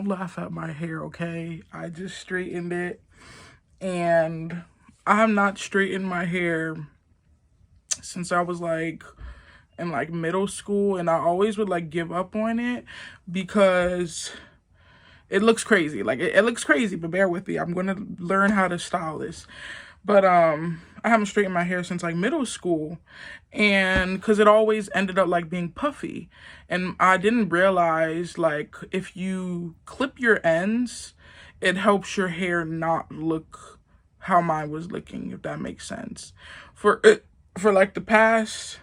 Don't laugh at my hair, okay? I just straightened it, and I have not straightened my hair since I was like in like middle school, and I always would like give up on it because it looks crazy. Like it looks crazy, but bear with me. I'm gonna learn how to style this. But I haven't straightened my hair since like middle school, and because it always ended up like being puffy, and I didn't realize like if you clip your ends, it helps your hair not look how mine was looking, if that makes sense. For like the past,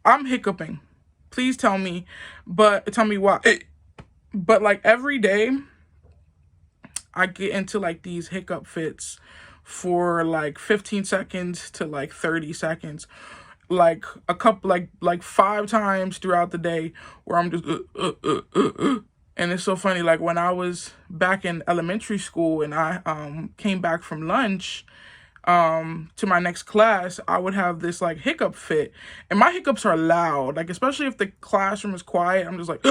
I'm hiccuping. Please tell me why. But like every day I get into like these hiccup fits for like 15 seconds to like 30 seconds, like a couple like 5 times throughout the day, where I'm just and it's so funny, like when I was back in elementary school and I came back from lunch to my next class, I would have this like hiccup fit, and my hiccups are loud, like especially if the classroom is quiet. I'm just like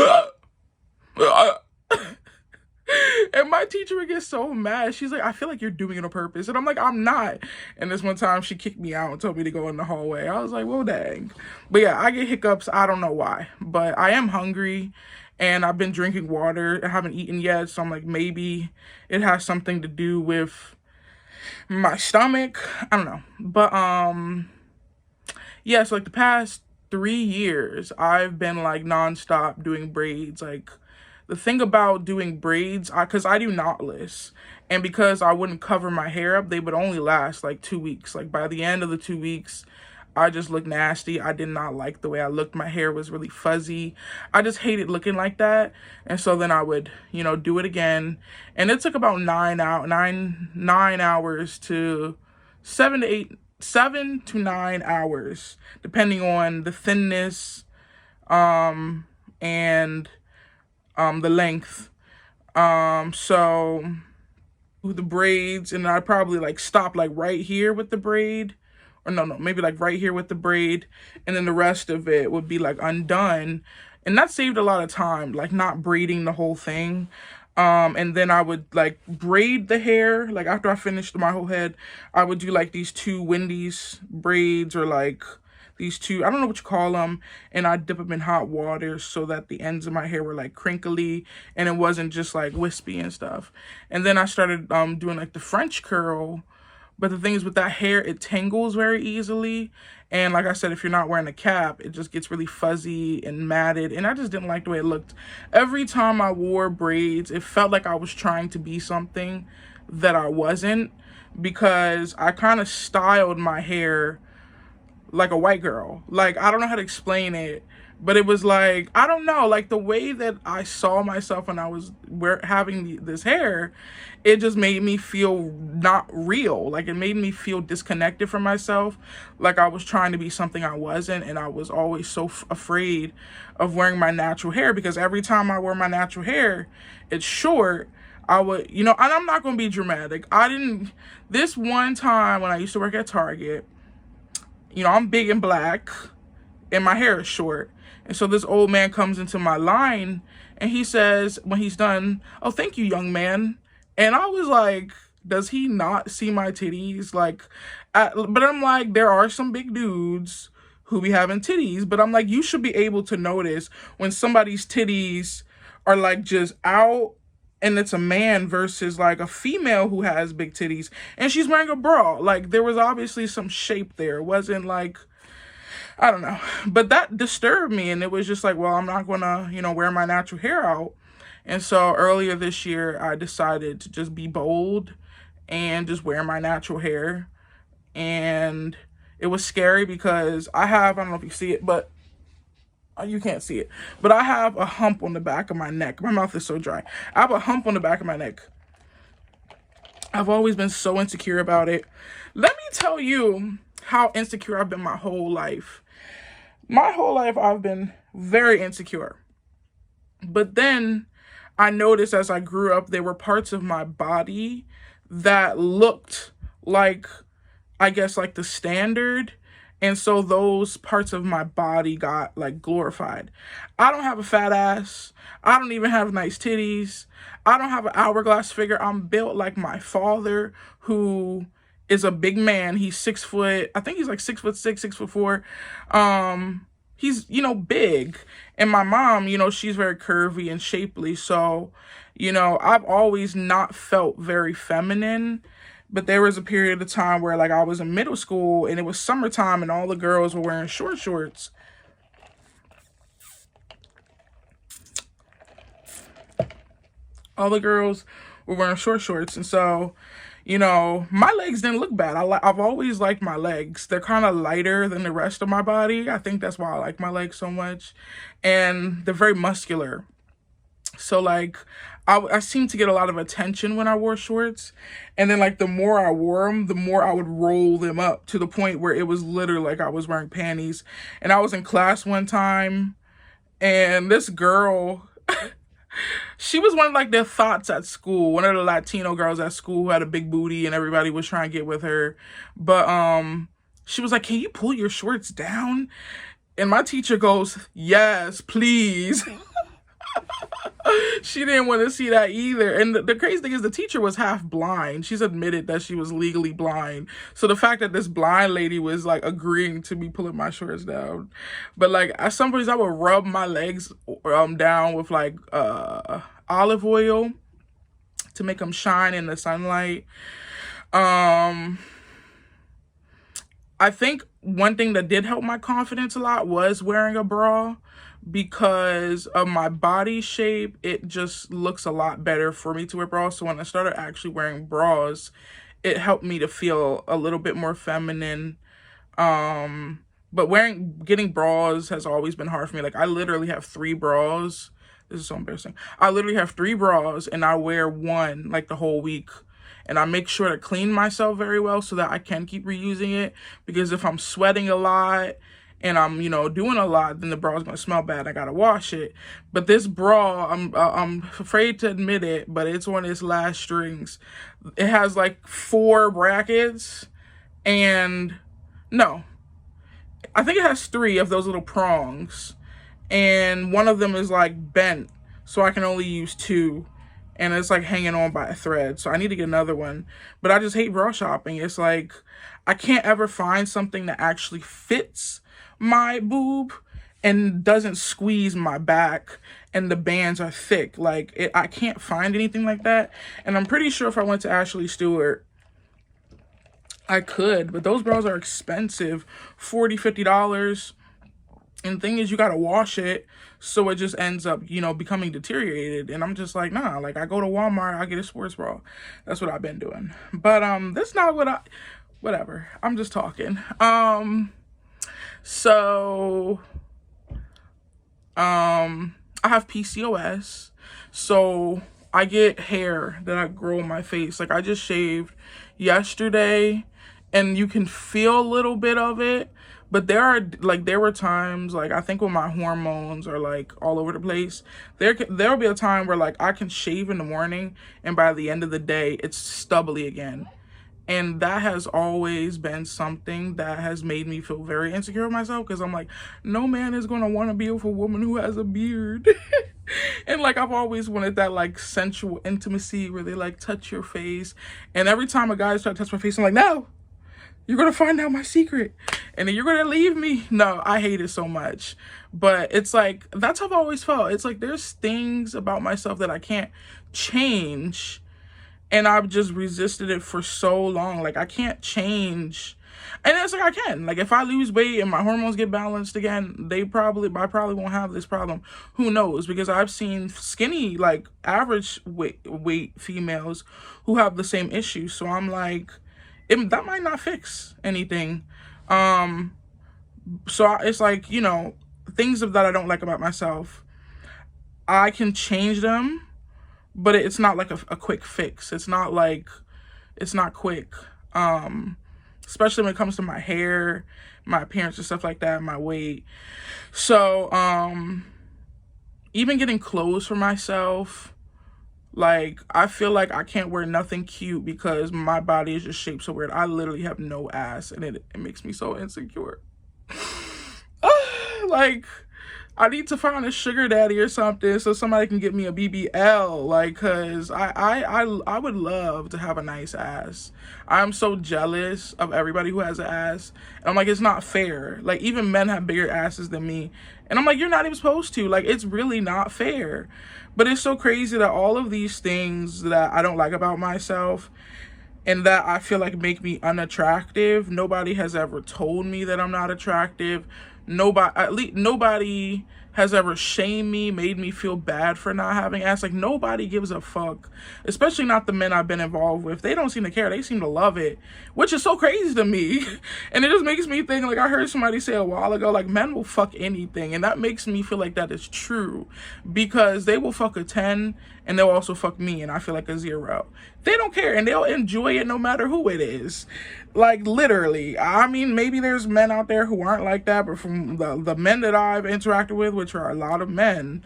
and my teacher would get so mad. She's like, I feel like you're doing it on purpose. And I'm like, I'm not. And this one time she kicked me out and told me to go in the hallway. I was like, well, dang. But yeah, I get hiccups. I don't know why. But I am hungry and I've been drinking water. I haven't eaten yet. So I'm like, maybe it has something to do with my stomach. I don't know. But yeah, so like the past 3 years, I've been like nonstop doing braids. Like the thing about doing braids, because I do knotless, and because I wouldn't cover my hair up, they would only last like 2 weeks. Like by the end of the 2 weeks, I just looked nasty. I did not like the way I looked. My hair was really fuzzy. I just hated looking like that. And so then I would, do it again. And it took about 9 hours to 7 to 9 hours, depending on the thinness, and the length. So with the braids, and I probably like stop like right here with the braid, or no, maybe like right here with the braid, and then the rest of it would be like undone, and that saved a lot of time, like not braiding the whole thing. And then I would like braid the hair, like after I finished my whole head, I would do like these two Wendy's braids, or like these two, I don't know what you call them, and I dip them in hot water so that the ends of my hair were like crinkly and it wasn't just like wispy and stuff. And then I started doing like the French curl, but the thing is with that hair, it tangles very easily. And like I said, if you're not wearing a cap, it just gets really fuzzy and matted. And I just didn't like the way it looked. Every time I wore braids, it felt like I was trying to be something that I wasn't, because I kind of styled my hair like a white girl. Like, I don't know how to explain it, but it was like, I don't know, like the way that I saw myself when I was having this hair, it just made me feel not real. Like it made me feel disconnected from myself, like I was trying to be something I wasn't. And I was always so afraid of wearing my natural hair, because every time I wear my natural hair, it's short, I would, and I'm not going to be dramatic. This one time when I used to work at Target, I'm big and black and my hair is short. And so this old man comes into my line and he says, when he's done, "Oh, thank you, young man." And I was like, does he not see my titties? Like, but I'm like, there are some big dudes who be having titties, but I'm like, you should be able to notice when somebody's titties are like just out, and it's a man versus like a female who has big titties and she's wearing a bra. Like there was obviously some shape there. It wasn't like, I don't know, but that disturbed me. And it was just like, well, I'm not gonna, wear my natural hair out. And so earlier this year, I decided to just be bold and just wear my natural hair. And it was scary because I don't know if you see it, but you can't see it, but I have a hump on the back of my neck. My mouth is so dry. I have a hump on the back of my neck. I've always been so insecure about it. Let me tell you how insecure I've been my whole life. My whole life, I've been very insecure. But then I noticed as I grew up, there were parts of my body that looked like, I guess, like the standard. And so those parts of my body got like glorified. I don't have a fat ass. I don't even have nice titties. I don't have an hourglass figure. I'm built like my father, who is a big man. He's 6 foot. I think he's like 6'6", 6'4". He's, big. And my mom, she's very curvy and shapely. So, I've always not felt very feminine. But there was a period of time where like I was in middle school and it was summertime and all the girls were wearing short shorts. All the girls were wearing short shorts. And so, my legs didn't look bad. I've always liked my legs. They're kind of lighter than the rest of my body. I think that's why I like my legs so much. And they're very muscular. So like I seemed to get a lot of attention when I wore shorts. And then like the more I wore them, the more I would roll them up to the point where it was literally like I was wearing panties. And I was in class one time and this girl, she was one of like the thoughts at school, one of the Latino girls at school who had a big booty and everybody was trying to get with her. But she was like, "Can you pull your shorts down?" And my teacher goes, "Yes, please." She didn't want to see that either. And the crazy thing is the teacher was half blind. She's admitted that she was legally blind. So the fact that this blind lady was like agreeing to me pulling my shorts down. But like at some points I would rub my legs down with like olive oil to make them shine in the sunlight. I think one thing that did help my confidence a lot was wearing a bra. Because of my body shape, it just looks a lot better for me to wear bras. So when I started actually wearing bras, it helped me to feel a little bit more feminine. But getting bras has always been hard for me. Like I literally have 3 bras. This is so embarrassing. I literally have 3 bras and I wear one like the whole week. And I make sure to clean myself very well so that I can keep reusing it. Because if I'm sweating a lot and I'm, doing a lot, then the bra is going to smell bad. I got to wash it. But this bra, I'm afraid to admit it, but it's on its last strings. It has like 4 brackets and no, I think it has 3 of those little prongs. And one of them is like bent, so I can only use 2. And it's like hanging on by a thread. So I need to get another one. But I just hate bra shopping. It's like I can't ever find something that actually fits my boob and doesn't squeeze my back and the bands are thick. Like I can't find anything like that. And I'm pretty sure if I went to Ashley Stewart, I could, but those bras are expensive, $40, $50. And the thing is, you gotta wash it, so it just ends up, becoming deteriorated. And I'm just like, nah, like I go to Walmart, I get a sports bra. That's what I've been doing. But that's not whatever. I'm just talking. So I have PCOS, so I get hair that I grow on my face. Like I just shaved yesterday, and you can feel a little bit of it. But there were times, like, I think when my hormones are, like, all over the place, there'll be a time where, like, I can shave in the morning, and by the end of the day, it's stubbly again. And that has always been something that has made me feel very insecure with myself, because I'm like, no man is going to want to be with a woman who has a beard. And, like, I've always wanted that, like, sensual intimacy where they, like, touch your face. And every time a guy tries to touch my face, I'm like, no! You're going to find out my secret. And then you're going to leave me. No, I hate it so much. But it's like, that's how I've always felt. It's like, there's things about myself that I can't change. And I've just resisted it for so long. Like, I can't change. And it's like, I can. Like, if I lose weight and my hormones get balanced again, I probably won't have this problem. Who knows? Because I've seen skinny, like, average weight females who have the same issue. So I'm like, that might not fix anything. So it's like, things that I don't like about myself, I can change them, but it's not like a quick fix. It's not quick. Especially when it comes to my hair, my appearance and stuff like that, my weight. So, even getting clothes for myself, like, I feel like I can't wear nothing cute because my body is just shaped so weird. I literally have no ass, and it makes me so insecure. Like, I need to find a sugar daddy or something so somebody can get me a BBL. Like, cause I would love to have a nice ass. I'm so jealous of everybody who has an ass. And I'm like, it's not fair. Like, even men have bigger asses than me. And I'm like, you're not even supposed to. Like, it's really not fair. But it's so crazy that all of these things that I don't like about myself and that I feel like make me unattractive, nobody has ever told me that I'm not attractive. Nobody, at least nobody has ever shamed me, made me feel bad for not having ass. Like, nobody gives a fuck, especially not the men I've been involved with. They don't seem to care. They seem to love it, which is so crazy to me. And it just makes me think, like, I heard somebody say a while ago, like, men will fuck anything. And that makes me feel like that is true, because they will fuck a 10 and they'll also fuck me, and I feel like a 0. They don't care, and they'll enjoy it no matter who it is. Like, literally. I mean, maybe there's men out there who aren't like that, but from the men that I've interacted with, which are a lot of men,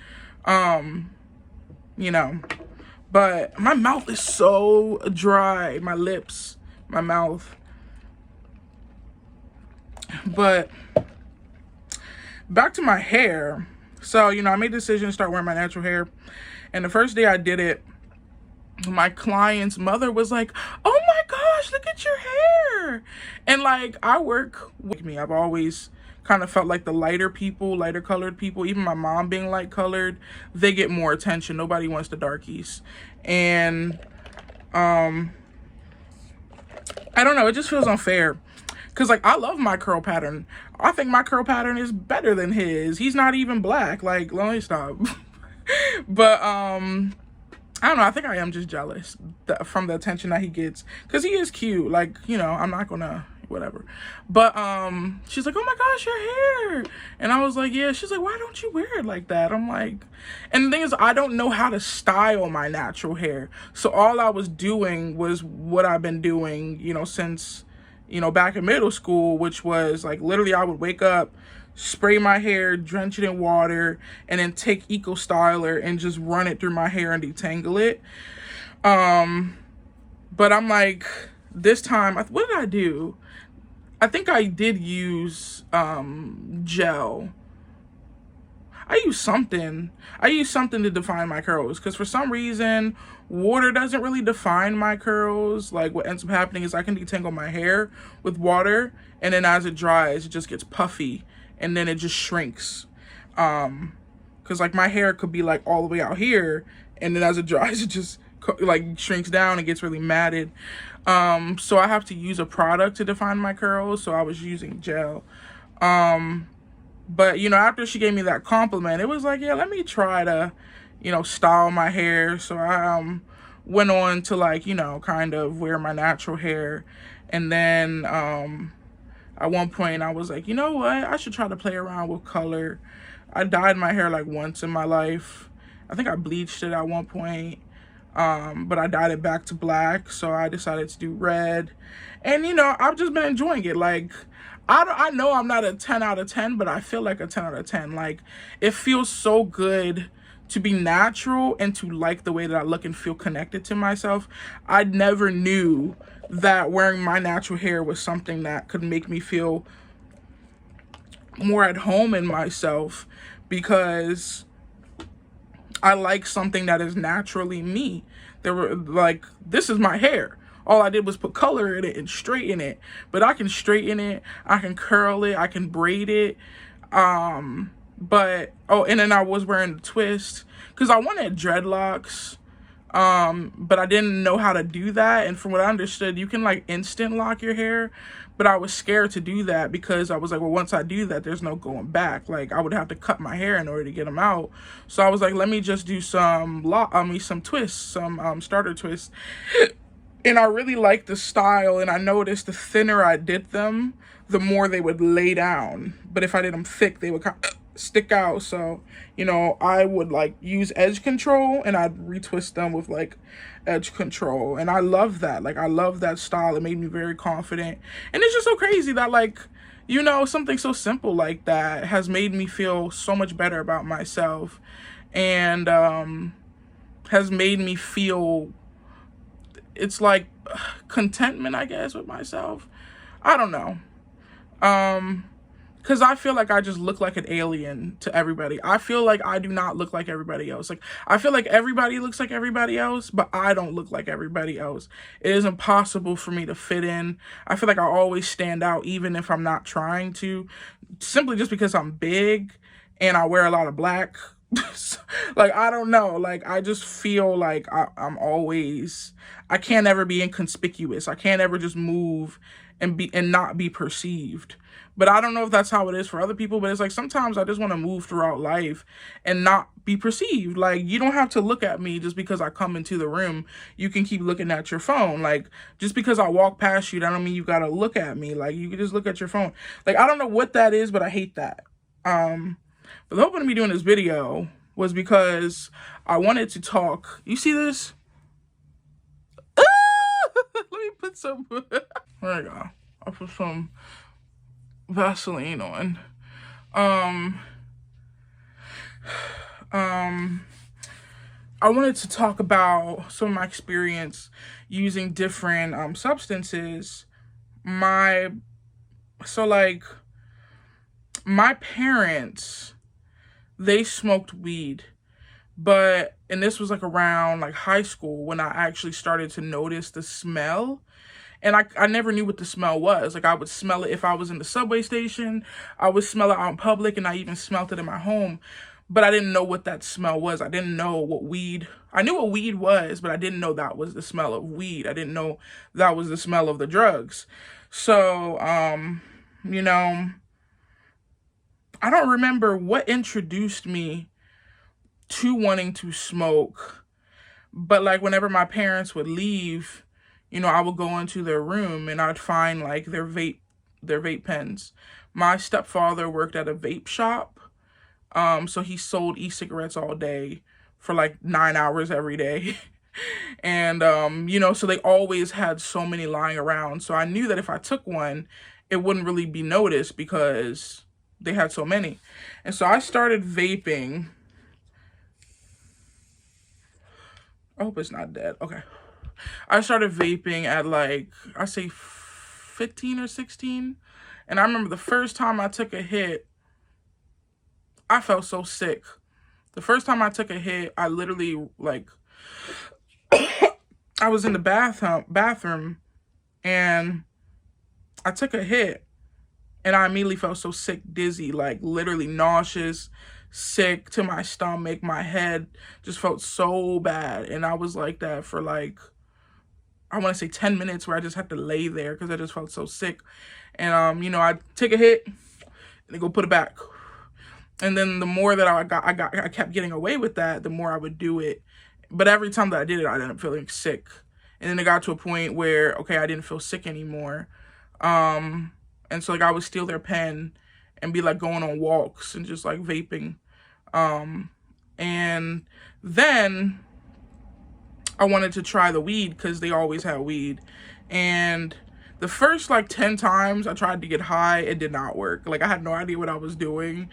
you know. But my mouth is so dry. My lips, my mouth. But back to my hair. So, you know, I made the decision to start wearing my natural hair. And the first day I did it, my client's mother was like, oh my gosh, look at your hair. And like, I work with me. I've always kind of felt like the lighter people, lighter colored people, even my mom being light colored, they get more attention. Nobody wants the darkies. And I don't know, it just feels unfair. Cause like, I love my curl pattern. I think my curl pattern is better than his. He's not even black. Like, let me stop. But I don't know, I think I am just jealous from the attention that he gets, because he is cute. Like, you know, I'm not gonna whatever. But she's like, oh my gosh, your hair. And I was like, yeah. She's like, why don't you wear it like that? I'm like, and the thing is, I don't know how to style my natural hair, so all I was doing was what I've been doing, you know, since, you know, back in middle school, which was like, literally I would wake up, spray my hair, drench it in water, and then take Eco Styler and just run it through my hair and detangle it. But I'm like, this time, what did I do? I think I did use gel. I used something to define my curls, because for some reason water doesn't really define my curls. Like, what ends up happening is I can detangle my hair with water, and then as it dries, it just gets puffy, and then it just shrinks. Because like, my hair could be like all the way out here, and then as it dries, it just like shrinks down and gets really matted. So I have to use a product to define my curls, so I was using gel. But you know, after she gave me that compliment, it was like, yeah, let me try to, you know, style my hair. So I went on to, like, you know, kind of wear my natural hair. And then at one point I was like, you know what, I should try to play around with color. I dyed my hair like once in my life. I think I bleached it at one point, but I dyed it back to black, so I decided to do red. And you know, I've just been enjoying it. Like, I know I'm not a 10 out of 10, but I feel like a 10 out of 10. Like, it feels so good to be natural and to like the way that I look and feel connected to myself. I never knew that wearing my natural hair was something that could make me feel more at home in myself, because I like something that is naturally me. There were like, this is my hair. All I did was put color in it and straighten it. But I can straighten it, I can curl it, I can braid it. But, oh, and then I was wearing the twist, because I wanted dreadlocks. But I didn't know how to do that. And from what I understood, you can like instant lock your hair. But I was scared to do that, because I was like, well, once I do that, there's no going back. Like, I would have to cut my hair in order to get them out. So I was like, let me just do some twists, some starter twists. And I really liked the style, and I noticed the thinner I did them, the more they would lay down. But if I did them thick, they would kind of stick out. So, you know, I would like use edge control, and I'd retwist them with like edge control. And I love that. Like, I love that style. It made me very confident. And it's just so crazy that, like, you know, something so simple like that has made me feel so much better about myself, and has made me feel, it's like contentment, I guess, with myself. I don't know. because I feel like I just look like an alien to everybody. I feel like I do not look like everybody else. Like, I feel like everybody looks like everybody else, but I don't look like everybody else. It is impossible for me to fit in. I feel like I always stand out, even if I'm not trying to, simply just because I'm big and I wear a lot of black. Like, I don't know. Like, I just feel like I'm always, I can't ever be inconspicuous. I can't ever just move and not be perceived. But I don't know if that's how it is for other people, but it's like sometimes I just want to move throughout life and not be perceived. Like, you don't have to look at me just because I come into the room. You can keep looking at your phone. Like, just because I walk past you, that don't mean you got to look at me. Like, you can just look at your phone. Like, I don't know what that is, but I hate that. But the whole point of me doing this video was because I wanted to talk. You see this? Let me put some. There we go. I'll put some Vaseline on. I wanted to talk about some of my experience using different substances. So like my parents, they smoked weed, and this was like around like high school when I actually started to notice the smell. And I never knew what the smell was. Like, I would smell it if I was in the subway station. I would smell it out in public, and I even smelled it in my home. But I didn't know what that smell was. I didn't know what weed. I knew what weed was, but I didn't know that was the smell of weed. I didn't know that was the smell of the drugs. So, you know, I don't remember what introduced me to wanting to smoke. But like whenever my parents would leave, you know, I would go into their room and I'd find like their vape pens. My stepfather worked at a vape shop. So he sold e-cigarettes all day for like 9 hours every day. And, you know, so they always had so many lying around. So I knew that if I took one, it wouldn't really be noticed because they had so many. And so I started vaping. I hope it's not dead. Okay. I started vaping at like, I say 15 or 16. And I remember the first time I took a hit, I felt so sick. The first time I took a hit, I literally like, I was in the bathroom and I took a hit and I immediately felt so sick, dizzy, like literally nauseous, sick to my stomach. My head just felt so bad. And I was like that for like, I want to say 10 minutes where I just had to lay there because I just felt so sick. And, you know, I'd take a hit and then go put it back. And then the more that I kept getting away with that, the more I would do it. But every time that I did it, I ended up feeling sick. And then it got to a point where, okay, I didn't feel sick anymore. And so like I would steal their pen and be like going on walks and just like vaping. And then I wanted to try the weed because they always had weed. And the first like 10 times I tried to get high, it did not work. Like I had no idea what I was doing.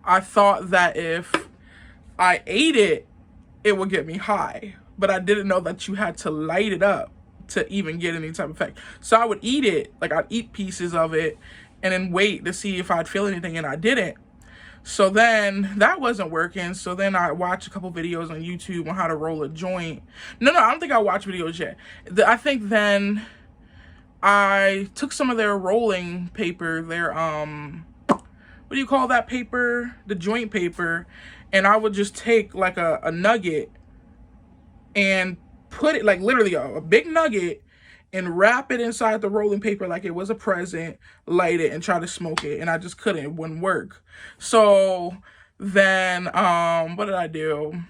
I thought that if I ate it, it would get me high. But I didn't know that you had to light it up to even get any type of effect. So I would eat it, like I'd eat pieces of it and then wait to see if I'd feel anything, and I didn't. So then that wasn't working. So then I watched a couple videos on YouTube on how to roll a joint. No, I don't think I watched videos yet. I think then I took some of their rolling paper, their, what do you call that paper? The joint paper. And I would just take like a nugget and put it like literally a big nugget and wrap it inside the rolling paper like it was a present, light it and try to smoke it. And I just couldn't, it wouldn't work. So then, what did I do?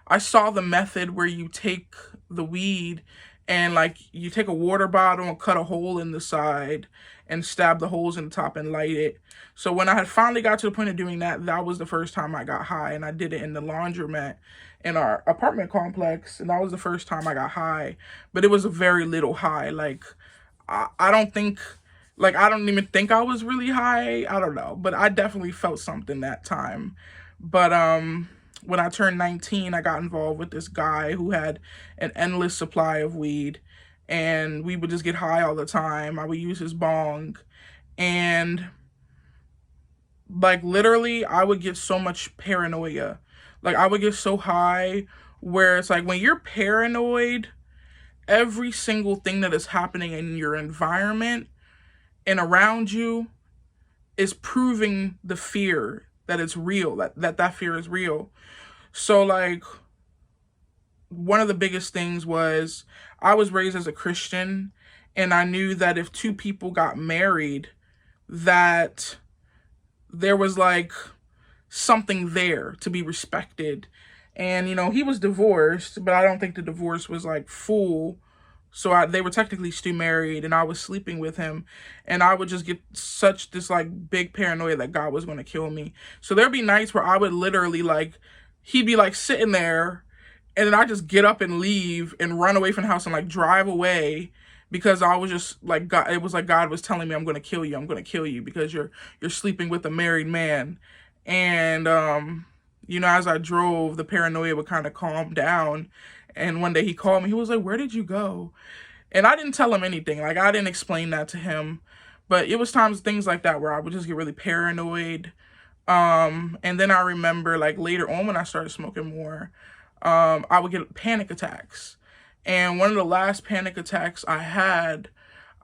I saw the method where you take the weed and like you take a water bottle and cut a hole in the side and stab the holes in the top and light it. So when I had finally got to the point of doing that, that was the first time I got high, and I did it in the laundromat in our apartment complex, and that was the first time I got high. But it was a very little high. Like I don't even think I was really high. I don't know, but I definitely felt something that time. But when I turned 19, I got involved with this guy who had an endless supply of weed, and we would just get high all the time. I would use his bong, and Like literally, I would get so much paranoia. Like I would get so high where it's like when you're paranoid, every single thing that is happening in your environment and around you is proving the fear that it's real, that fear is real. So like one of the biggest things was I was raised as a Christian, and I knew that if two people got married, that there was like something there to be respected. And he was divorced, but I don't think the divorce was like full. So they were technically still married, and I was sleeping with him, and I would just get such this like big paranoia that God was going to kill me. So there'd be nights where I would literally like, he'd be like sitting there, and then I just get up and leave and run away from the house and like drive away, because I was just like, God, it was like God was telling me, I'm going to kill you. I'm going to kill you because you're sleeping with a married man. And as I drove, the paranoia would kind of calm down. And one day he called me. He was like, "Where did you go?" And I didn't tell him anything. Like I didn't explain that to him. But it was times things like that where I would just get really paranoid. And then I remember like later on when I started smoking more, I would get panic attacks. And one of the last panic attacks I had,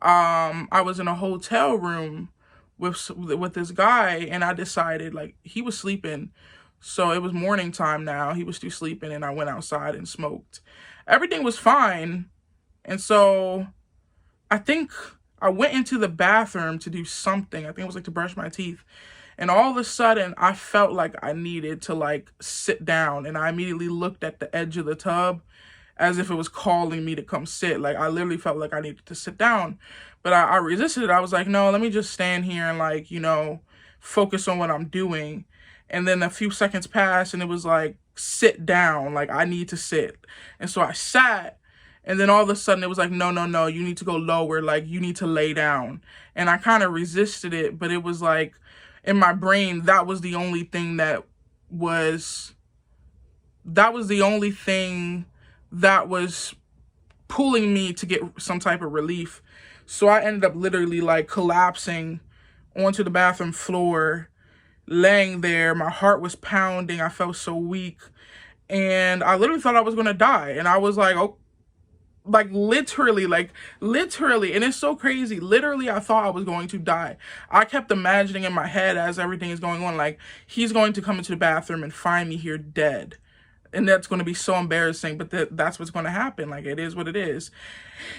I was in a hotel room with this guy, and I decided like he was sleeping. So it was morning time now. He was still sleeping, and I went outside and smoked. Everything was fine. And so I think I went into the bathroom to do something. I think it was like to brush my teeth. And all of a sudden, I felt like I needed to like sit down. And I immediately looked at the edge of the tub as if it was calling me to come sit. Like I literally felt like I needed to sit down. But I resisted it. I was like, no, let me just stand here and like, focus on what I'm doing. And then a few seconds passed, and it was like, sit down. Like I need to sit. And so I sat. And then all of a sudden it was like, no, no, no, you need to go lower. Like you need to lay down. And I kind of resisted it, but it was like in my brain, that was the only thing that was pulling me to get some type of relief. So I ended up literally like collapsing onto the bathroom floor, laying there. My heart was pounding. I felt so weak. And I literally thought I was going to die. And I was like, oh, like literally. And it's so crazy. Literally, I thought I was going to die. I kept imagining in my head as everything is going on, like he's going to come into the bathroom and find me here dead. And that's going to be so embarrassing, but that's what's going to happen. Like it is what it is.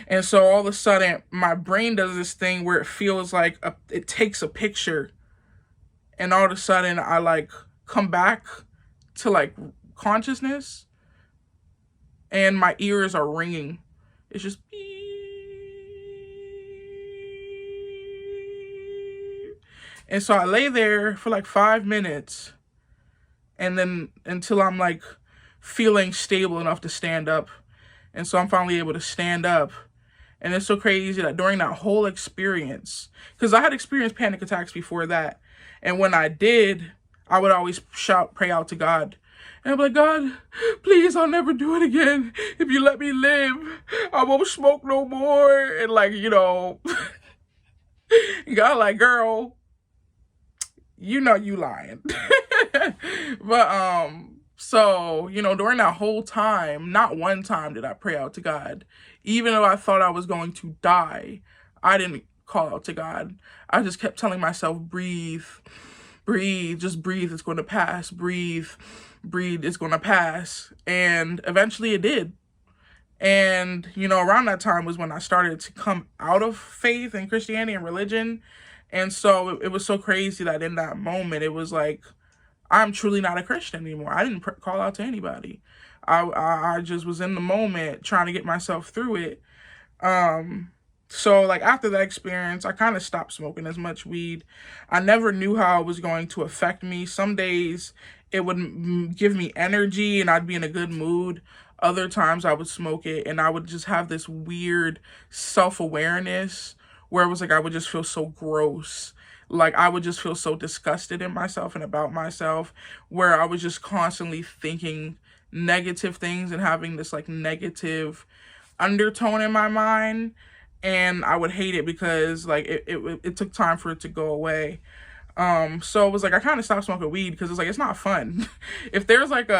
And so all of a sudden, my brain does this thing where it feels like it takes a picture. And all of a sudden, I like come back to like consciousness, and my ears are ringing. It's just beep. And so I lay there for like 5 minutes, and then until I'm like feeling stable enough to stand up. And so I'm finally able to stand up. And it's so crazy that during that whole experience, because I had experienced panic attacks before that, and when I did, I would always pray out to God. And I'm like, God, please, I'll never do it again. If you let me live, I won't smoke no more. And like, God like, girl, you lying. But, so, during that whole time, not one time did I pray out to God. Even though I thought I was going to die, I didn't call out to God. I just kept telling myself, breathe, just breathe, it's going to pass, breathe, it's going to pass. And eventually it did. And, around that time was when I started to come out of faith and Christianity and religion. And so it was so crazy that in that moment, it was like, I'm truly not a Christian anymore. I didn't call out to anybody. I just was in the moment trying to get myself through it. So like after that experience, I kind of stopped smoking as much weed. I never knew how it was going to affect me. Some days it would give me energy and I'd be in a good mood. Other times I would smoke it and I would just have this weird self-awareness where it was like I would just feel so gross. Like I would just feel so disgusted in myself and about myself, where I was just constantly thinking negative things and having this like negative undertone in my mind. And I would hate it because like it took time for it to go away. So it was like I kind of stopped smoking weed because it's like it's not fun. If there's like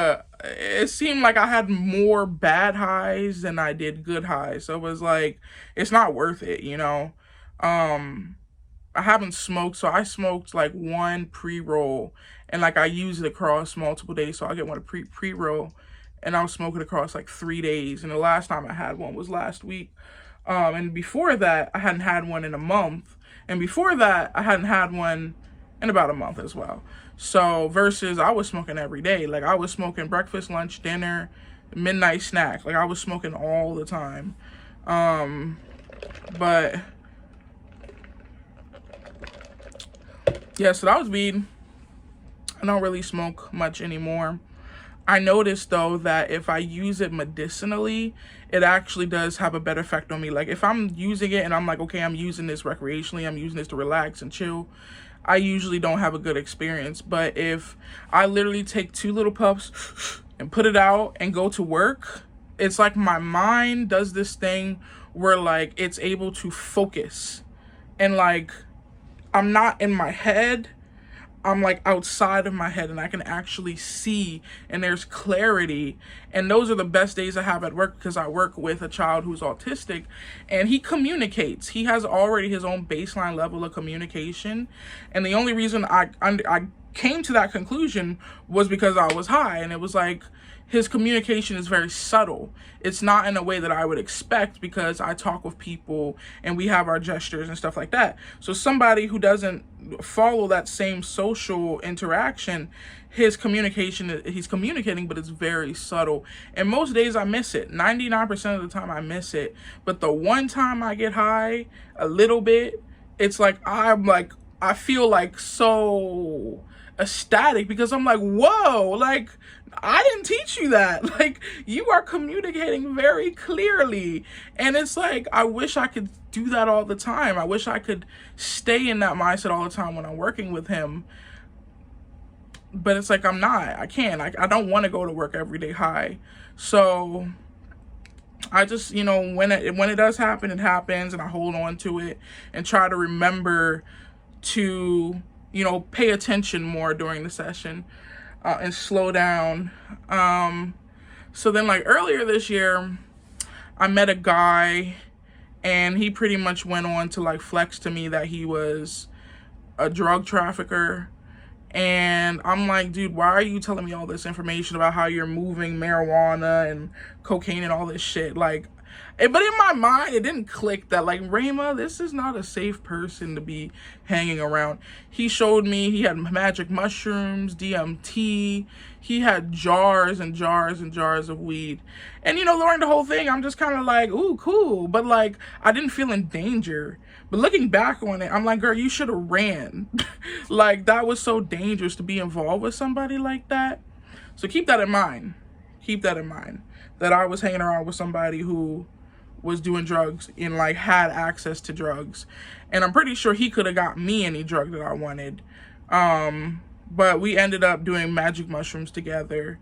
it seemed like I had more bad highs than I did good highs. So it was like it's not worth it, you know. Um, I haven't smoked, so I smoked like one pre-roll, and like I use it across multiple days. So I get one pre-roll, and I was smoking across like 3 days. And the last time I had one was last week. And before that, I hadn't had one in a month, and before that, I hadn't had one in about a month as well. So versus I was smoking every day. Like I was smoking breakfast, lunch, dinner, midnight snack. Like I was smoking all the time. But yeah, so that was weed. I don't really smoke much anymore. I noticed though that if I use it medicinally, it actually does have a better effect on me. Like if I'm using it and I'm like, okay, I'm using this recreationally, I'm using this to relax and chill, I usually don't have a good experience. But if I literally take 2 little puffs and put it out and go to work, it's like my mind does this thing where like it's able to focus, and like I'm not in my head, I'm like outside of my head, and I can actually see, and there's clarity. And those are the best days I have at work because I work with a child who's autistic, and he communicates. He has already his own baseline level of communication. And the only reason I came to that conclusion was because I was high, and it was like his communication is very subtle. It's not in a way that I would expect because I talk with people and we have our gestures and stuff like that. So somebody who doesn't follow that same social interaction, his communication, he's communicating, but it's very subtle. And most days I miss it. 99% of the time I miss it. But the one time I get high a little bit, it's like I feel like so ecstatic because I'm like, whoa, like I didn't teach you that. Like you are communicating very clearly. And it's like I wish I could do that all the time. I wish I could stay in that mindset all the time when I'm working with him. But it's like I can't. I don't want to go to work every day high. So I just, you know, when it does happen, it happens, and I hold on to it and try to remember to, you know, pay attention more during the session and slow down. So then like earlier this year, I met a guy, and he pretty much went on to like flex to me that he was a drug trafficker. And I'm like, dude, why are you telling me all this information about how you're moving marijuana and cocaine and all this shit? Like, but in my mind, it didn't click that, like, Rayma, this is not a safe person to be hanging around. He showed me he had magic mushrooms, DMT. He had jars and jars and jars of weed. And, you know, during the whole thing, I'm just kind of like, ooh, cool. But, like, I didn't feel in danger. But looking back on it, I'm like, girl, you should have ran. Like, that was so dangerous to be involved with somebody like that. So keep that in mind. Keep that in mind. That I was hanging around with somebody who was doing drugs and like had access to drugs, and I'm pretty sure he could have got me any drug that I wanted. But we ended up doing magic mushrooms together,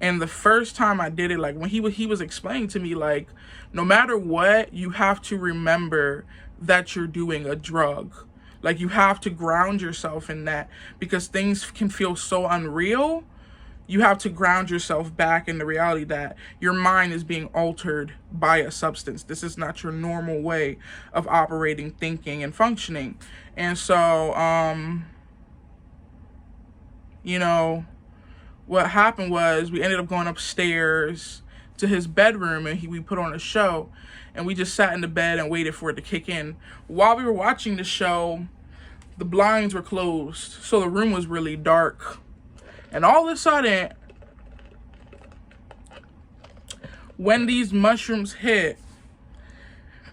and the first time I did it, like when he was explaining to me, like, no matter what, you have to remember that you're doing a drug. Like you have to ground yourself in that because things can feel so unreal. You have to ground yourself back in the reality that your mind is being altered by a substance. This is not your normal way of operating, thinking, and functioning. And so, you know, what happened was we ended up going upstairs to his bedroom, and we put on a show, and we just sat in the bed and waited for it to kick in. While we were watching the show, the blinds were closed, so the room was really dark. And all of a sudden, when these mushrooms hit,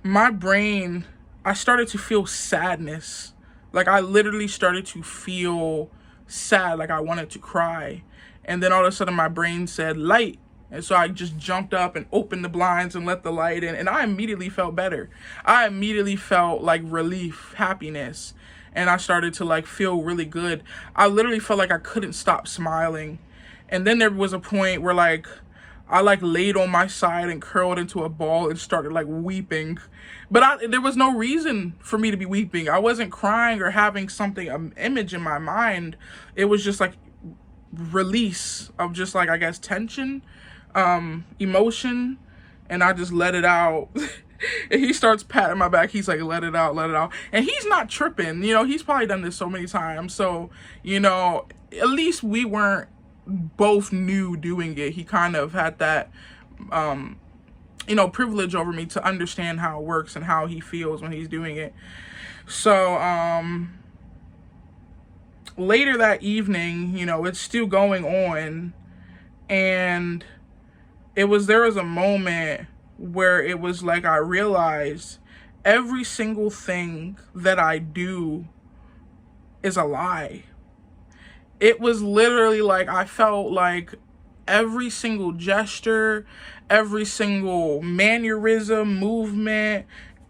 my brain, I started to feel sadness. Like I literally started to feel sad, like I wanted to cry. And then all of a sudden my brain said light. And so I just jumped up and opened the blinds and let the light in. And I immediately felt better. I immediately felt like relief, happiness. And I started to like feel really good. I literally felt like I couldn't stop smiling. And then there was a point where like I like laid on my side and curled into a ball and started like weeping. But there was no reason for me to be weeping. I wasn't crying or having something, an image in my mind. It was just like release of just like, I guess, tension, emotion, and I just let it out. And he starts patting my back. He's like, let it out, let it out. And he's not tripping. You know, he's probably done this so many times. So, you know, at least we weren't both new doing it. He kind of had that, you know, privilege over me to understand how it works and how he feels when he's doing it. So, later that evening, you know, it's still going on. And there was a moment where it was like I realized every single thing that I do is a lie. It was literally like I felt like every single gesture, every single mannerism, movement,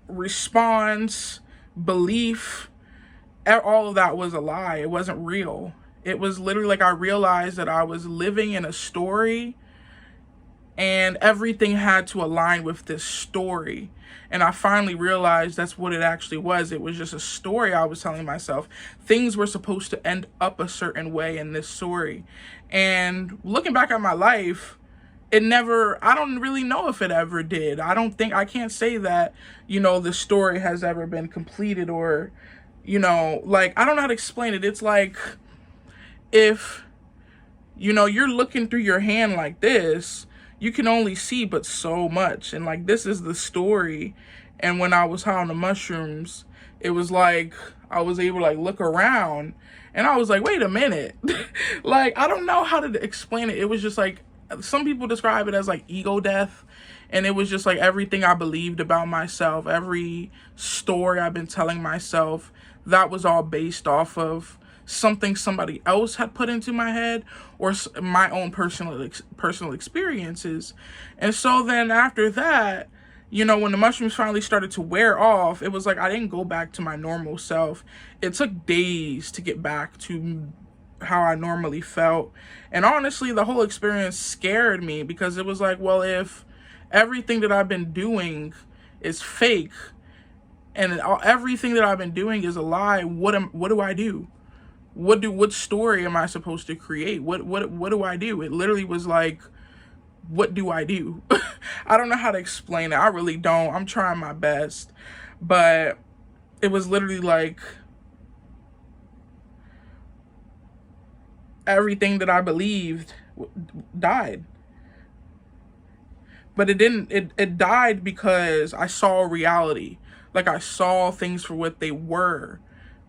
response, belief, all of that was a lie. It wasn't real. It was literally like I realized that I was living in a story, and everything had to align with this story. And I finally realized that's what it actually was. It was just a story I was telling myself. Things were supposed to end up a certain way in this story. And looking back at my life, it never, I don't really know if it ever did. I can't say that, you know, the story has ever been completed, or, you know, like, I don't know how to explain it. It's like if, you know, you're looking through your hand like this, you can only see but so much. And like, this is the story. And when I was high on the mushrooms, it was like I was able to like look around, and I was like, wait a minute. Like, I don't know how to explain it. It was just like, some people describe it as like ego death. And it was just like everything I believed about myself, every story I've been telling myself, that was all based off of something somebody else had put into my head, or my own personal experiences. And so then after that, you know, when the mushrooms finally started to wear off, it was like I didn't go back to my normal self. It took days to get back to how I normally felt. And honestly, the whole experience scared me, because it was like, well, if everything that I've been doing is fake, and everything that I've been doing is a lie, what do I do? What story am I supposed to create? What do I do? It literally was like, what do I do? I don't know how to explain it. I really don't. I'm trying my best. But it was literally like everything that I believed died. But it didn't, it died because I saw reality. Like, I saw things for what they were.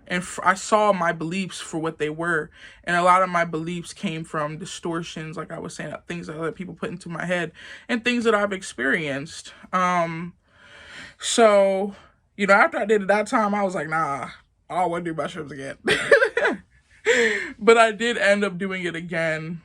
And I saw my beliefs for what they were. And a lot of my beliefs came from distortions, like I was saying, things that other people put into my head, and things that I've experienced. So, you know, after I did it that time, I was like, nah, I don't want to do mushrooms again. But I did end up doing it again.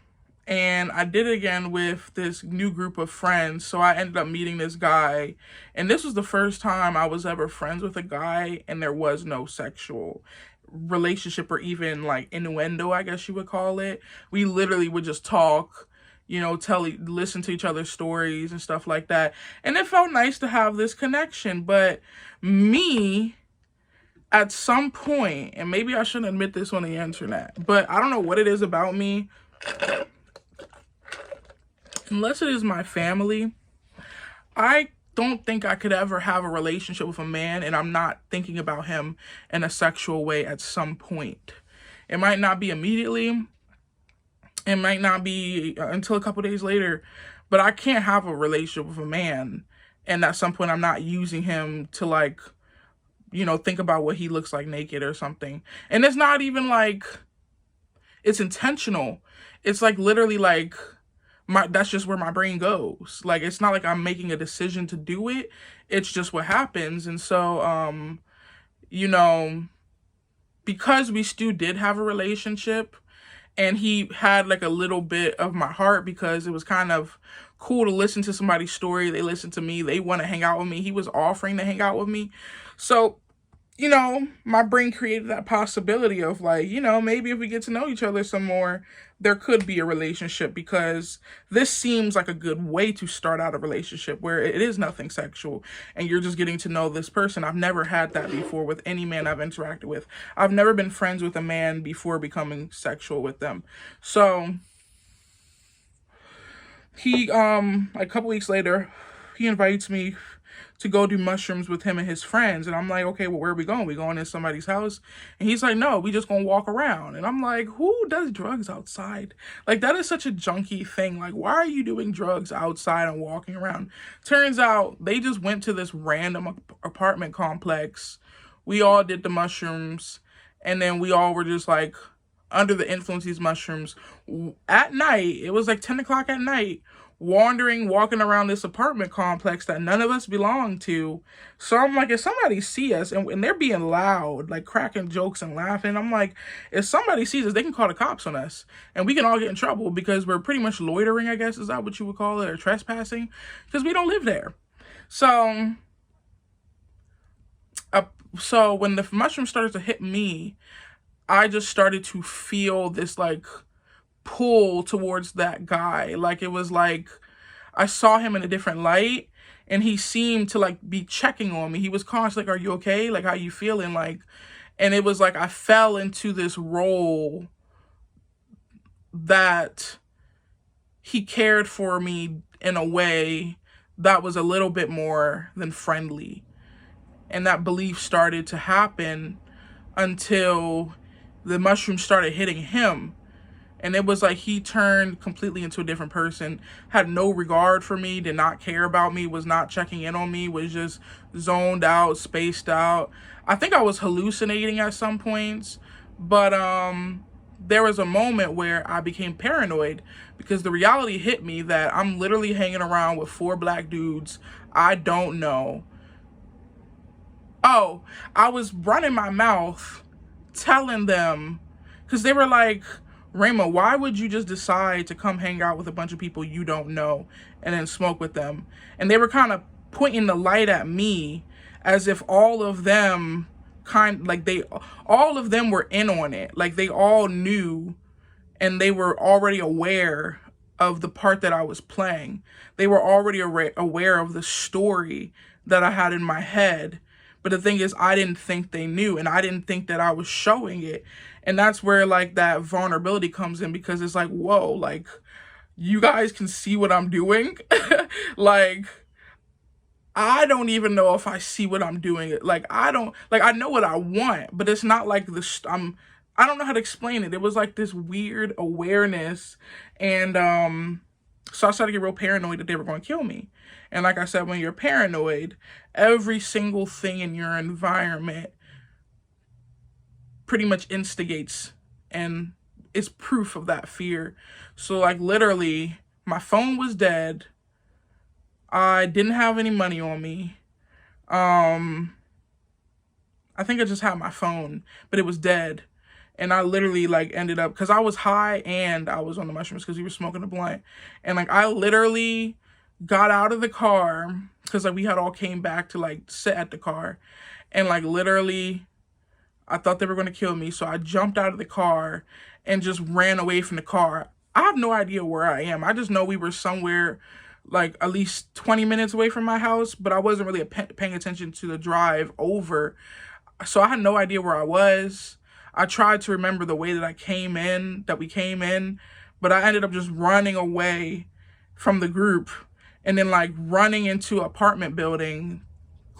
And I did it again with this new group of friends. So I ended up meeting this guy. And this was the first time I was ever friends with a guy, and there was no sexual relationship or even like innuendo, I guess you would call it. We literally would just talk, you know, listen to each other's stories and stuff like that. And it felt nice to have this connection. But me, at some point, and maybe I shouldn't admit this on the internet, but I don't know what it is about me. Unless it is my family, I don't think I could ever have a relationship with a man and I'm not thinking about him in a sexual way at some point. It might not be immediately. It might not be until a couple days later. But I can't have a relationship with a man and at some point I'm not using him to, like, you know, think about what he looks like naked or something. And it's not even like it's intentional. It's like literally like, that's just where my brain goes. Like, it's not like I'm making a decision to do it. It's just what happens. And so, you know, because we still did have a relationship, and he had like a little bit of my heart, because it was kind of cool to listen to somebody's story. They listened to me. They want to hang out with me. He was offering to hang out with me. So my brain created that possibility of like, maybe if we get to know each other some more, there could be a relationship, because this seems like a good way to start out a relationship where it is nothing sexual and you're just getting to know this person. I've never had that before with any man I've interacted with. I've never been friends with a man before becoming sexual with them. So he a couple weeks later, he invites me to go do mushrooms with him and his friends. And I'm like, okay, well, where are we going? We going in somebody's house? And he's like, no, we just gonna walk around. And I'm like, who does drugs outside? Like, that is such a junky thing. Like, why are you doing drugs outside and walking around? Turns out they just went to this random apartment complex. We all did the mushrooms, and then we all were just like under the influence of these mushrooms at night. It was like 10 o'clock at night, walking around this apartment complex that none of us belong to. So I'm like, if somebody see us, and they're being loud, like cracking jokes and laughing, I'm like, if somebody sees us, they can call the cops on us and we can all get in trouble because we're pretty much loitering, I guess, is that what you would call it, or trespassing, because we don't live there. So so when the mushroom started to hit me, I just started to feel this like pull towards that guy. Like, it was like I saw him in a different light, and he seemed to like be checking on me. He was constantly like, are you okay? Like, how you feeling? Like, and it was like I fell into this role that he cared for me in a way that was a little bit more than friendly. And that belief started to happen until the mushroom started hitting him. And it was like he turned completely into a different person, had no regard for me, did not care about me, was not checking in on me, was just zoned out, spaced out. I think I was hallucinating at some points, but there was a moment where I became paranoid because the reality hit me that I'm literally hanging around with 4 black dudes I don't know. Oh, I was running my mouth telling them, because they were like, Rayma, why would you just decide to come hang out with a bunch of people you don't know and then smoke with them? And they were kind of pointing the light at me as if all of them all of them were in on it. Like, they all knew and they were already aware of the part that I was playing. They were already aware of the story that I had in my head. But the thing is, I didn't think they knew, and I didn't think that I was showing it. And that's where like that vulnerability comes in, because it's like, whoa, like, you guys can see what I'm doing. Like, I don't even know if I see what I'm doing. Like, I don't, like, I know what I want, but it's not like this, I don't know how to explain it. It was like this weird awareness. And so I started to get real paranoid that they were going to kill me. And like I said, when you're paranoid, every single thing in your environment pretty much instigates and is proof of that fear. So like, literally, my phone was dead. I didn't have any money on me. I think I just had my phone, but it was dead. And I literally like ended up, because I was high and I was on the mushrooms because we were smoking a blunt. And like, I literally got out of the car because like we had all came back to like sit at the car. And like, literally, I thought they were going to kill me. So I jumped out of the car and just ran away from the car. I have no idea where I am. I just know we were somewhere like at least 20 minutes away from my house, but I wasn't really paying attention to the drive over. So I had no idea where I was. I tried to remember the way that we came in, but I ended up just running away from the group and then like running into an apartment building.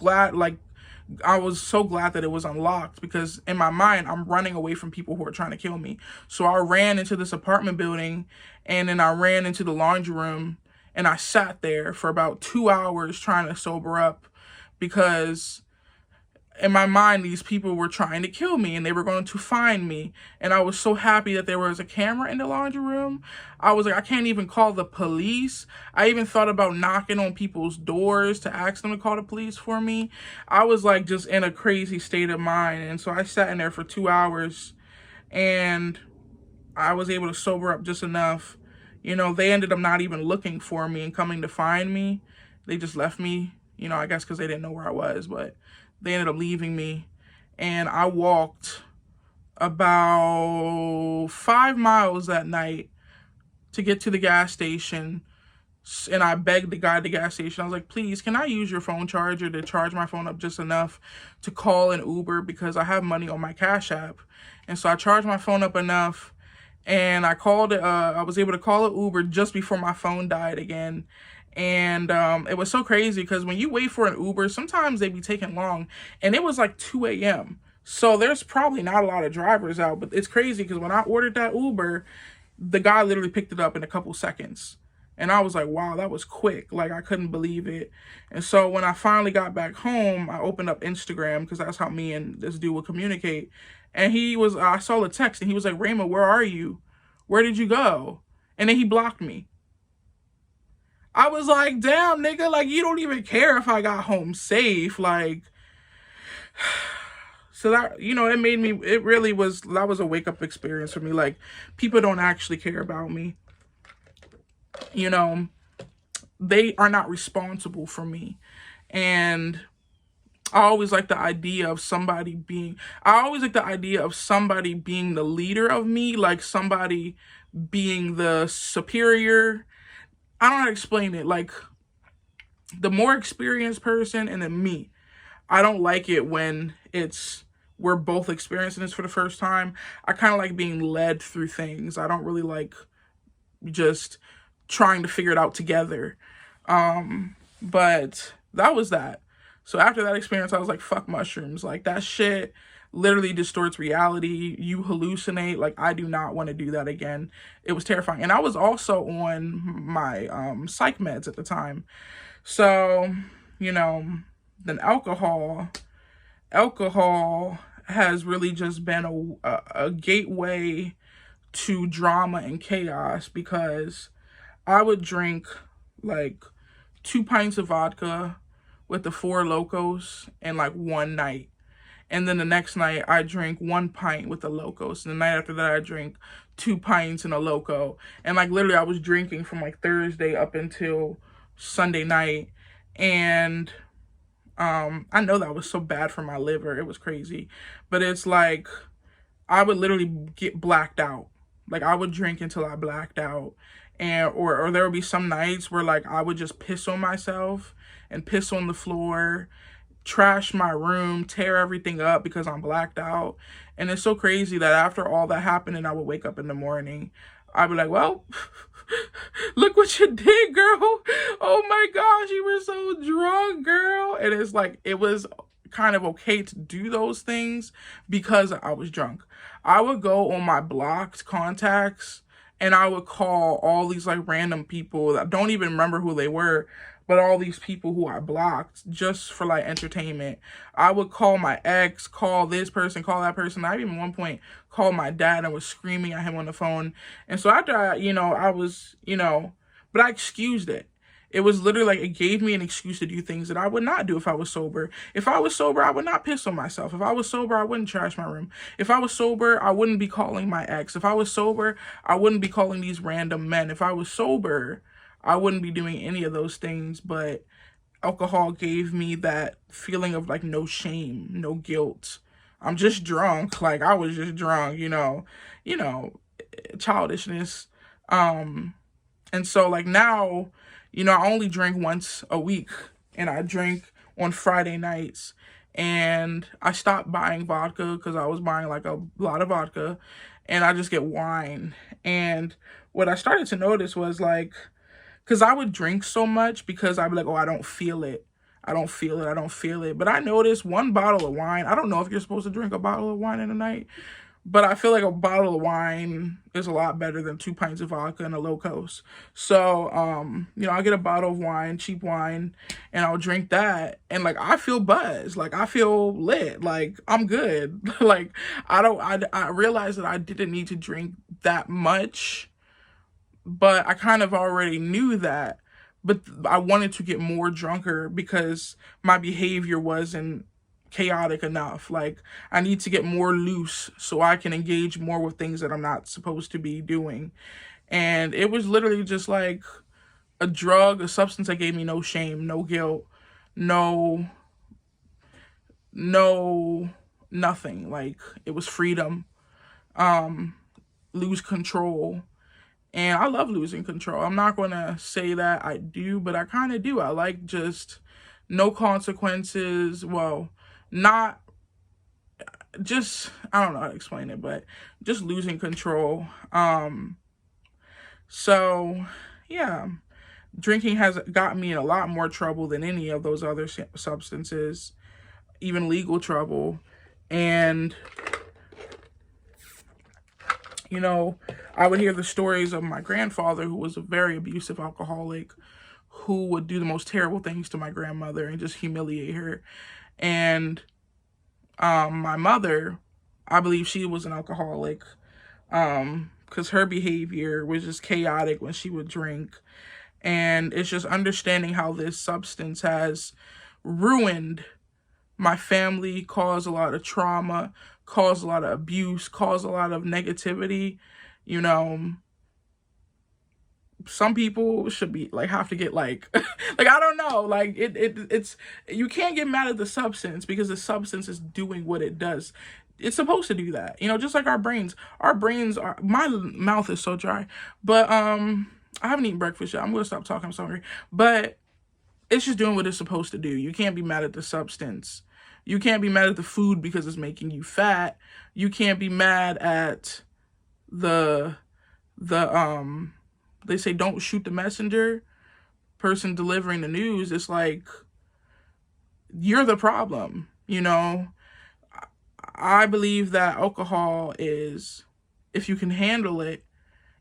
I was so glad that it was unlocked, because in my mind, I'm running away from people who are trying to kill me. So I ran into this apartment building, and then I ran into the laundry room, and I sat there for about 2 hours trying to sober up, because in my mind, these people were trying to kill me and they were going to find me. And I was so happy that there was a camera in the laundry room. I was like, I can't even call the police. I even thought about knocking on people's doors to ask them to call the police for me. I was like just in a crazy state of mind. And so I sat in there for 2 hours and I was able to sober up just enough. They ended up not even looking for me and coming to find me. They just left me, I guess because they didn't know where I was, but they ended up leaving me. and I walked about 5 miles that night to get to the gas station. And I begged the guy at the gas station. I was like, please, can I use your phone charger to charge my phone up just enough to call an Uber, because I have money on my Cash App. And so I charged my phone up enough, and I was able to call an Uber just before my phone died again. And it was so crazy because when you wait for an Uber, sometimes they be taking long, and it was like 2 a.m. So there's probably not a lot of drivers out, but it's crazy because when I ordered that Uber, the guy literally picked it up in a couple seconds. And I was like, wow, that was quick. Like, I couldn't believe it. And so when I finally got back home, I opened up Instagram, because that's how me and this dude would communicate. And I saw the text, and he was like, Rayma, where are you? Where did you go? And then he blocked me. I was like, damn, nigga, like, you don't even care if I got home safe. Like, so that, it really was, that was a wake up experience for me. Like, people don't actually care about me. They are not responsible for me. And I always like the idea of somebody being the leader of me, like somebody being the superior. I don't know how to explain it. Like, the more experienced person and then me. I don't like it when we're both experiencing this for the first time. I kind of like being led through things. I don't really like just trying to figure it out together. But that was that. So after that experience, I was like, fuck mushrooms. Like, that shit literally distorts reality. You hallucinate. Like, I do not want to do that again. It was terrifying. And I was also on my psych meds at the time. So, then alcohol has really just been a gateway to drama and chaos, because I would drink like 2 pints of vodka with the Four Locos in like one night. And then the next night I drink 1 pint with the Locos. And the night after that I drink 2 pints and a Loco. And like literally I was drinking from like Thursday up until Sunday night. And I know that was so bad for my liver. It was crazy. But it's like I would literally get blacked out. Like, I would drink until I blacked out. And or there would be some nights where like I would just piss on myself and piss on the floor, trash my room, tear everything up because I'm blacked out. And it's so crazy that after all that happened and I would wake up in the morning, I'd be like, well, look what you did, girl. Oh my gosh, you were so drunk, girl. And it's like, it was kind of okay to do those things because I was drunk. I would go on my blocked contacts and I would call all these like random people that don't even remember who they were, but all these people who I blocked just for like entertainment. I would call my ex, call this person, call that person. I even at one point called my dad and was screaming at him on the phone. And so after I was, but I excused it. It was literally like, it gave me an excuse to do things that I would not do if I was sober. If I was sober, I would not piss on myself. If I was sober, I wouldn't trash my room. If I was sober, I wouldn't be calling my ex. If I was sober, I wouldn't be calling these random men. If I was sober, I wouldn't be doing any of those things. But alcohol gave me that feeling of like no shame, no guilt. I'm just drunk. Like, I was just drunk, childishness. And so like now, I only drink once a week, and I drink on Friday nights. And I stopped buying vodka because I was buying like a lot of vodka, and I just get wine. And what I started to notice was like, because I would drink so much because I'd be like, oh, I don't feel it. I don't feel it. I don't feel it. But I noticed 1 bottle of wine. I don't know if you're supposed to drink a bottle of wine in a night, but I feel like a bottle of wine is a lot better than 2 pints of vodka and a Locos. So, I'll get a bottle of wine, cheap wine, and I'll drink that. And like, I feel buzzed. Like, I feel lit. Like, I'm good. Like, I realized that I didn't need to drink that much, but I kind of already knew that. But I wanted to get more drunker because my behavior wasn't chaotic enough. Like, I need to get more loose so I can engage more with things that I'm not supposed to be doing. And it was literally just like a drug, a substance that gave me no shame, no guilt, no nothing. Like, it was freedom, lose control. And I love losing control. I'm not going to say that I do, but I kind of do. I like just no consequences. Well, not just, I don't know how to explain it, but just losing control. So yeah, drinking has gotten me in a lot more trouble than any of those other substances, even legal trouble. And you know, I would hear the stories of my grandfather, who was a very abusive alcoholic, who would do the most terrible things to my grandmother and just humiliate her. And my mother, I believe she was an alcoholic, because her behavior was just chaotic when she would drink. And it's just understanding how this substance has ruined my family, caused a lot of trauma, caused a lot of abuse, caused a lot of negativity. You know, some people should be like, have to get like like, I don't know, like it's, you can't get mad at the substance because the substance is doing what it does. It's supposed to do that, you know, just like our brains. Our brains are, my mouth is so dry, but I haven't eaten breakfast yet. I'm gonna stop talking, I'm sorry. But it's just doing what it's supposed to do. You can't be mad at the substance. You can't be mad at the food because it's making you fat. You can't be mad at the they say don't shoot the messenger, person delivering the news. It's like, you're the problem, you know? I believe that alcohol is, if you can handle it,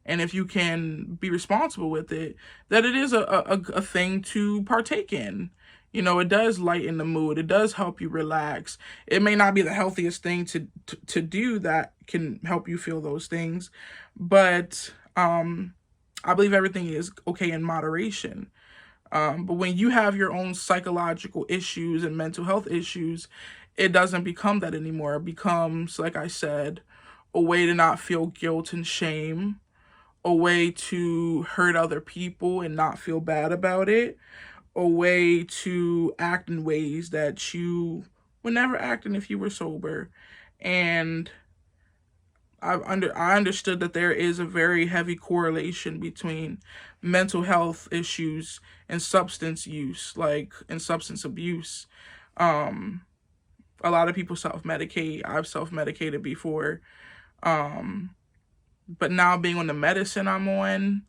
and if you can be responsible with it, that it is a thing to partake in. You know, it does lighten the mood. It does help you relax. It may not be the healthiest thing to do that can help you feel those things, but I believe everything is okay in moderation. But when you have your own psychological issues and mental health issues, it doesn't become that anymore. It becomes, like I said, a way to not feel guilt and shame, a way to hurt other people and not feel bad about it, a way to act in ways that you would never act in if you were sober. And I understood that there is a very heavy correlation between mental health issues and substance use, like in substance abuse. A lot of people self-medicate. I've self-medicated before. But now being on the medicine I'm on,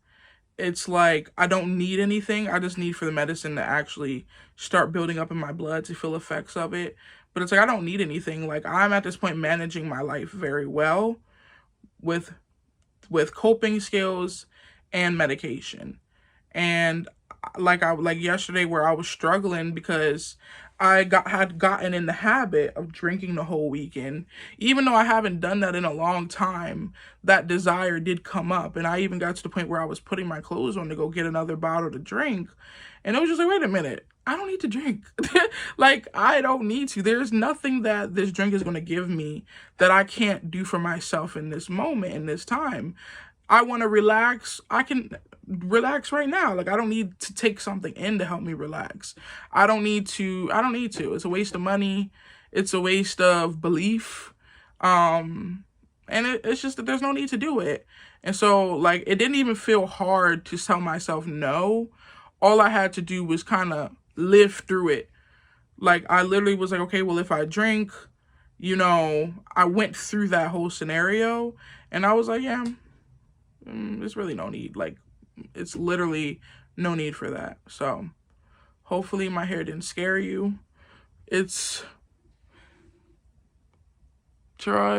it's like I don't need anything. I just need for the medicine to actually start building up in my blood to feel effects of it. But it's like I don't need anything. Like, I'm at this point managing my life very well with coping skills and medication. And like yesterday, where I was struggling because I had gotten in the habit of drinking the whole weekend. Even though I haven't done that in a long time, that desire did come up. And I even got to the point where I was putting my clothes on to go get another bottle to drink. And it was just like, wait a minute, I don't need to drink. Like, I don't need to. There's nothing that this drink is going to give me that I can't do for myself in this moment, in this time. I want to relax. I can relax right now. Like, I don't need to take something in to help me relax. I don't need to. It's a waste of money. It's a waste of belief. And it's just that there's no need to do it. And so, like, it didn't even feel hard to tell myself no. All I had to do was kind of live through it. Like, I literally was like, okay, well, if I drink, you know, I went through that whole scenario and I was like, yeah, there's really no need. Like, it's literally no need for that. So hopefully my hair didn't scare you. It's try